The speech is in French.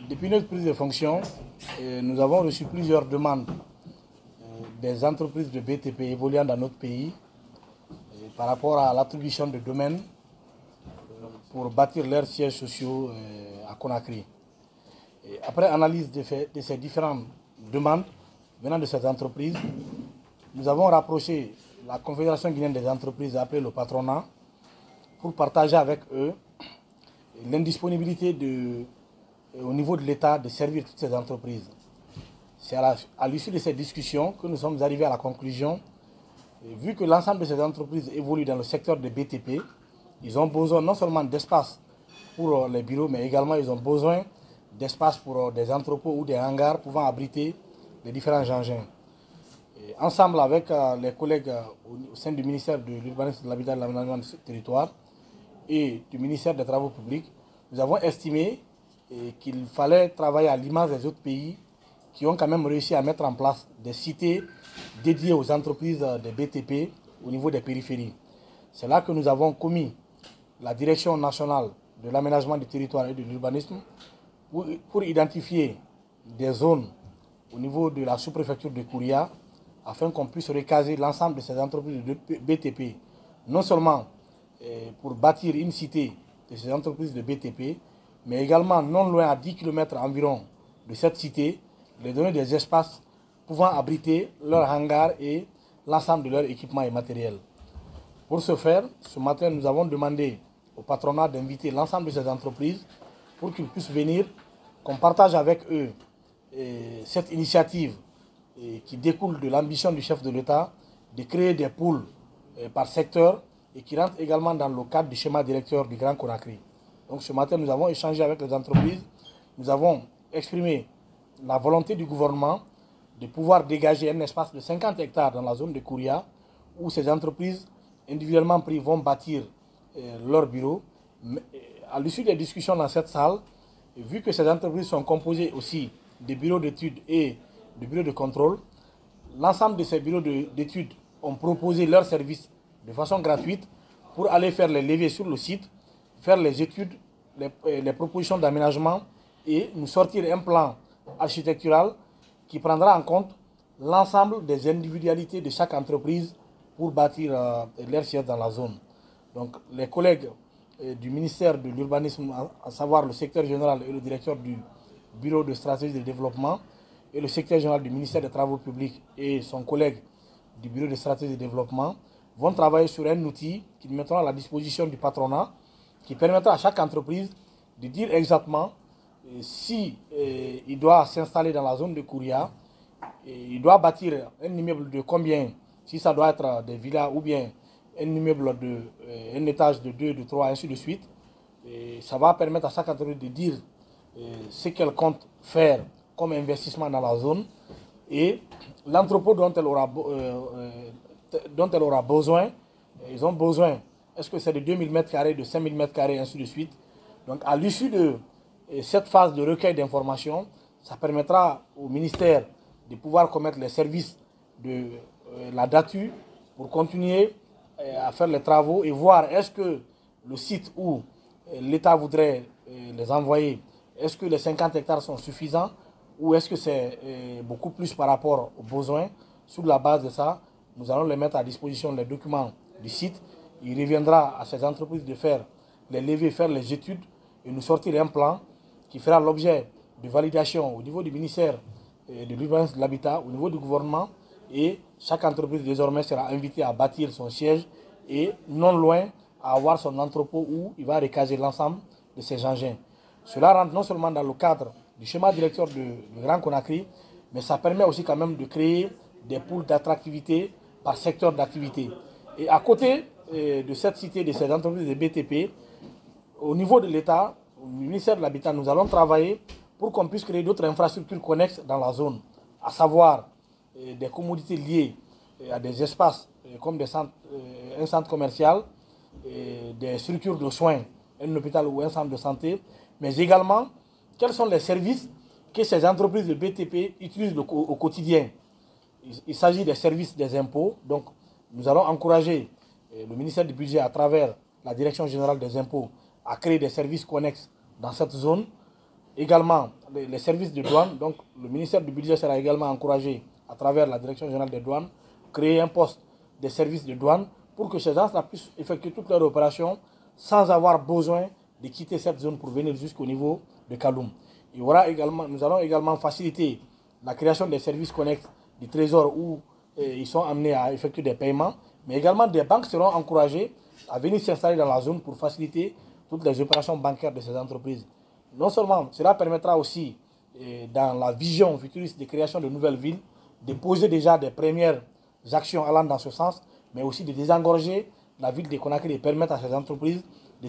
Depuis notre prise de fonction, nous avons reçu plusieurs demandes des entreprises de BTP évoluant dans notre pays par rapport à l'attribution de domaines pour bâtir leurs sièges sociaux à Conakry. Et après analyse de ces différentes demandes venant de ces entreprises, nous avons rapproché la Confédération guinéenne des entreprises, appelée le patronat, pour partager avec eux l'indisponibilité au niveau de l'État de servir toutes ces entreprises. C'est à l'issue de ces discussions que nous sommes arrivés à la conclusion, vu que l'ensemble de ces entreprises évoluent dans le secteur des BTP, ils ont besoin non seulement d'espace pour les bureaux, mais également ils ont besoin d'espace pour des entrepôts ou des hangars pouvant abriter les différents engins. Et ensemble avec les collègues au sein du ministère de l'Urbanisme, de l'Habitat et de l'Aménagement du territoire et du ministère des Travaux publics, nous avons estimé qu'il fallait travailler à l'image des autres pays qui ont quand même réussi à mettre en place des cités dédiées aux entreprises des BTP au niveau des périphéries. C'est là que nous avons commis la Direction nationale de l'aménagement du territoire et de l'urbanisme pour identifier des zones au niveau de la sous-préfecture de Kouria afin qu'on puisse recaser l'ensemble de ces entreprises de BTP, non seulement pour bâtir une cité de ces entreprises de BTP, mais également non loin à 10 km environ de cette cité, les donner des espaces pouvant abriter leurs hangars et l'ensemble de leurs équipements et matériels. Pour ce faire, ce matin, nous avons demandé au patronat d'inviter l'ensemble de ces entreprises pour qu'ils puissent venir, qu'on partage avec eux cette initiative qui découle de l'ambition du chef de l'État de créer des pôles par secteur et qui rentre également dans le cadre du schéma directeur du Grand Conakry. Donc ce matin, nous avons échangé avec les entreprises, nous avons exprimé la volonté du gouvernement de pouvoir dégager un espace de 50 hectares dans la zone de Kouria où ces entreprises individuellement prises vont bâtir leurs bureaux. À l'issue des discussions dans cette salle, vu que ces entreprises sont composées aussi de bureaux d'études et de bureaux de contrôle, l'ensemble de ces bureaux d'études ont proposé leurs services de façon gratuite pour aller faire les levées sur le site, faire les études, les propositions d'aménagement et nous sortir un plan architectural qui prendra en compte l'ensemble des individualités de chaque entreprise pour bâtir leur siège dans la zone. Donc les collègues du ministère de l'Urbanisme, à savoir le secrétaire général et le directeur du Bureau de stratégie de développement, et le secrétaire général du ministère des Travaux publics et son collègue du Bureau de stratégie de développement, vont travailler sur un outil qu'ils mettront à la disposition du patronat, qui permettra à chaque entreprise de dire exactement si il doit s'installer dans la zone de Kouria, il doit bâtir un immeuble de combien, si ça doit être des villas ou bien un immeuble un étage de 2, de 3, ainsi de suite. Et ça va permettre à chaque entreprise de dire ce qu'elle compte faire comme investissement dans la zone et l'entrepôt dont elle aura besoin. Ils ont besoin, est-ce que c'est de 2000 m², de 5000 m², ainsi de suite. Donc à l'issue de cette phase de recueil d'informations, ça permettra au ministère de pouvoir commettre les services de la DATU pour continuer à faire les travaux et voir est-ce que le site où l'État voudrait les envoyer, est-ce que les 50 hectares sont suffisants ou est-ce que c'est beaucoup plus par rapport aux besoins. Sur la base de ça, nous allons les mettre à disposition les documents du site. Il reviendra à ces entreprises de faire les levées, faire les études et nous sortir un plan qui fera l'objet de validation au niveau du ministère de l'Urbanisme et de l'Habitat, au niveau du gouvernement, et chaque entreprise désormais sera invitée à bâtir son siège et non loin à avoir son entrepôt où il va recaser l'ensemble de ses engins. Cela rentre non seulement dans le cadre du schéma directeur du Grand Conakry, mais ça permet aussi quand même de créer des pôles d'attractivité par secteur d'activité. Et à côté de cette cité, de ces entreprises de BTP, au niveau de l'État, au ministère de l'Habitat, nous allons travailler pour qu'on puisse créer d'autres infrastructures connexes dans la zone, à savoir des commodités liées à des espaces comme un centre commercial, des structures de soins, un hôpital ou un centre de santé, mais également quels sont les services que ces entreprises de BTP utilisent au quotidien. Il s'agit des services des impôts, donc nous allons encourager le ministère du Budget à travers la Direction générale des impôts à créer des services connexes dans cette zone également les services de douane. Donc le ministère du Budget sera également encouragé à travers la Direction générale des douanes, créer un poste des services de douane pour que ces gens-là puissent effectuer toutes leurs opérations sans avoir besoin de quitter cette zone pour venir jusqu'au niveau de Kaloum. Nous allons également faciliter la création des services connexes du Trésor où ils sont amenés à effectuer des paiements, mais également des banques seront encouragées à venir s'installer dans la zone pour faciliter toutes les opérations bancaires de ces entreprises. Non seulement cela permettra aussi, dans la vision futuriste de création de nouvelles villes, de poser déjà des premières actions allant dans ce sens, mais aussi de désengorger la ville de Conakry et permettre à ces entreprises de